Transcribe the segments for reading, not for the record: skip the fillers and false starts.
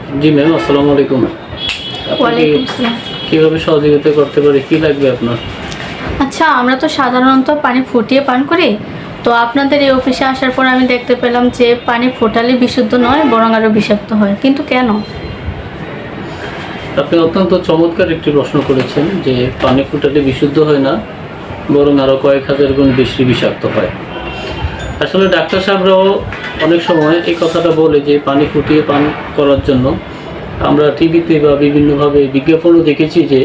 জি ma'am, আসসালামু আলাইকুম। ওয়ালাইকুম আসসালাম। কিভাবে সহযোগিতা করতে পারি, কি লাগবে আপনার? আচ্ছা, আমরা তো সাধারণত পানি ফুটিয়ে পান করি। তো আপনাদের এই অফিসে আসার পর আমি দেখতে পেলাম যে পানি ফোটালে বিশুদ্ধ নয়, বরং আরও বিষাক্ত হয়। কিন্তু কেন? আপনি অত্যন্ত চমৎকার একটি প্রশ্ন করেছেন যে পানি ফুটালে বিশুদ্ধ হয় না, বরং আরও কয়েক হাজার গুণ বেশি বিষাক্ত হয়। আসলে ডাক্তার সাহেবরাও অনেক সময় এই কথাটা বলে যে পানি ফুটিয়ে পান করার জন্য। আমরা টিভিতে বা বিভিন্নভাবে বিজ্ঞাপনও দেখেছি যে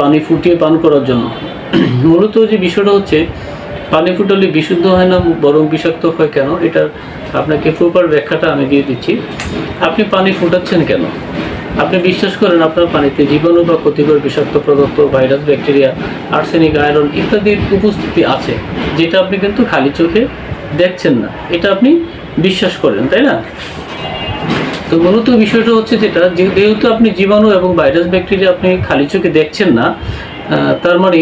পানি ফুটিয়ে পান করার জন্য। মূলত যে বিষয়টা হচ্ছে, পানি ফুটালে বিশুদ্ধ হয় না বরং বিষাক্ত হয় কেন, এটার আপনাকে প্রপার ব্যাখ্যাটা আমি দিয়ে দিচ্ছি। আপনি পানি ফুটাচ্ছেন কেন? আপনি বিশ্বাস করেন আপনার পানিতে জীবাণু বা ক্ষতিকর বিষাক্ত পদার্থ, ভাইরাস, ব্যাকটেরিয়া, আর্সেনিক, আয়রন ইত্যাদির উপস্থিতি আছে, যেটা আপনি কিন্তু খালি চোখে দেখছেন না, এটা আপনি বিশ্বাস করেন, তাই না? তো মূলত বিষয়টা হচ্ছে যেটা, যেহেতু আপনি জীবাণু এবং ভাইরাস, ব্যাকটেরিয়া আপনি খালি চোখে দেখছেন না, তার মানে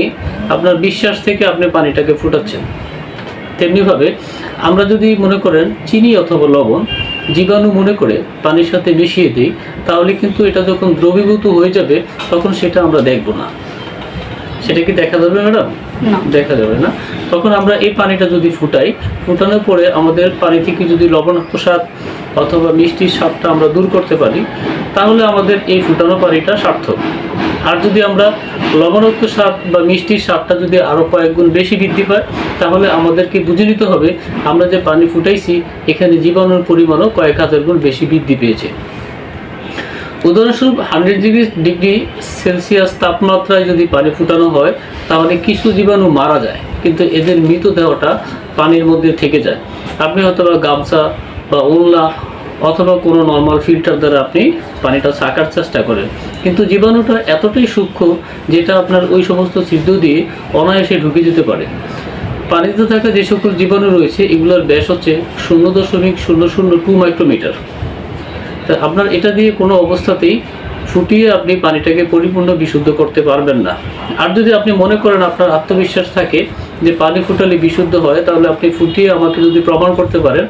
আপনার বিশ্বাস থেকে আপনি পানিটাকে ফুটাচ্ছেন। তেমনিভাবে আমরা যদি মনে করেন চিনি অথবা লবণ জীবাণু মনে করে পানির সাথে মিশিয়ে দিই, তাহলে কিন্তু এটা যখন দ্রবীভূত হয়ে যাবে তখন সেটা আমরা দেখব না। সেটা কি দেখা যাবে ম্যাডাম? না। দেখা যাবে না। তখন আমরা এই পানিটা যদি ফুটাই, ফুটানোর পরে আমাদের পানি থেকে যদি লবণাক্ত স্বাদ অথবা মিষ্টির স্বাদটা আমরা দূর করতে পারি, তাহলে আমাদের এই ফুটানো পানিটা সার্থক। আর যদি আমরা লবণাক্ত স্বাদ বা মিষ্টির স্বাদটা যদি আরও কয়েক গুণ বেশি বৃদ্ধি পায়, তাহলে আমাদেরকে বুঝে নিতে হবে আমরা যে পানি ফুটাইছি এখানে জীবাণুর পরিমাণও কয়েক হাজার গুণ বেশি বৃদ্ধি পেয়েছে। উদাহরণস্বরূপ 100 ডিগ্রি সেলসিয়াস তাপমাত্রায় যদি পানি ফুটানো হয়, তাহলে কিছু জীবাণু মারা যায়, কিন্তু এদের মৃতদেহটা পানির মধ্যে থেকে যায়। আপনি হয়তো বা গামছা বা ওড়না অথবা কোনো নর্মাল ফিল্টার দ্বারা আপনি পানিটা ছাকার চেষ্টা করেন, কিন্তু জীবাণুটা এতটাই সূক্ষ্ম যেটা আপনার ওই সমস্ত ছিদ্র দিয়ে অনায়াসে ঢুকে যেতে পারে। পানিতে থাকা যে সকল জীবাণু রয়েছে এগুলোর ব্যাস হচ্ছে 0.002 মাইক্রোমিটার। তা আপনার এটা দিয়ে কোনো অবস্থাতেই ফুটিয়ে আপনি পানিটাকে পরিপূর্ণ বিশুদ্ধ করতে পারবেন না। আর যদি আপনি মনে করেন আপনার আত্মবিশ্বাস থাকে যে পানি ফুটালে বিশুদ্ধ হয়, তাহলে আপনি ফুটিয়ে আমাকে যদি প্রমাণ করতে পারেন,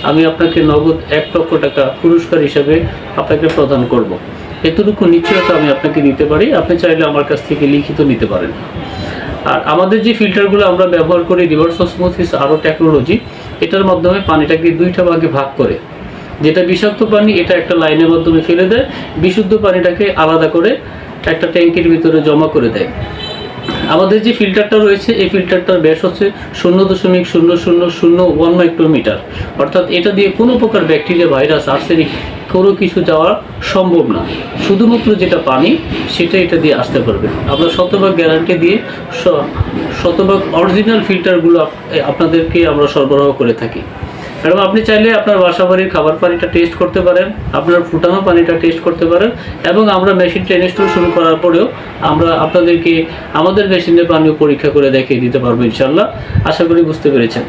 আমি আপনাকে নগদ 1 লক্ষ টাকা পুরস্কার হিসাবে আপনাকে প্রদান করব। এতটুকু নিশ্চয়তা আমি আপনাকে দিতে পারি। আপনি চাইলে আমার কাছ থেকে লিখিত নিতে পারেন। আর আমাদের যে ফিল্টারগুলো আমরা ব্যবহার করি, রিভার্স অসমোসিস আরও টেকনোলজি, এটার মাধ্যমে পানিটাকে 2টা ভাগে ভাগ করে, যেটা বিষাক্ত পানি এটা একটা লাইনের মাধ্যমে ফেলে দেয়, বিশুদ্ধ পানিটাকে আলাদা করে একটা ট্যাঙ্কের ভিতরে জমা করে দেয়। আমাদের যে ফিল্টারটা রয়েছে এই ফিল্টারটার ব্যাস হচ্ছে 0.0001 মাইক্রোমিটার, অর্থাৎ এটা দিয়ে কোনো প্রকার ব্যাকটেরিয়া, ভাইরাস, আর্সেনিক কোনো কিছু যাওয়া সম্ভব না। শুধুমাত্র যেটা পানি সেটা এটা দিয়ে আসতে পারবে। আমরা শতভাগ গ্যারান্টি দিয়ে শতভাগ অরিজিনাল ফিল্টারগুলো আপনাদেরকে আমরা সরবরাহ করে থাকি। ম্যাডাম, আপনি চাইলে আপনার বাসা বাড়ির খাবার পানিটা টেস্ট করতে পারেন, আপনার ফুটানো পানিটা টেস্ট করতে পারেন, এবং আমরা মেশিনটা ইনস্টল শুরু করার পরেও আমরা আপনাদেরকে আমাদের মেশিনের পানিও পরীক্ষা করে দেখিয়ে দিতে পারবো ইনশাল্লাহ। আশা করি বুঝতে পেরেছেন।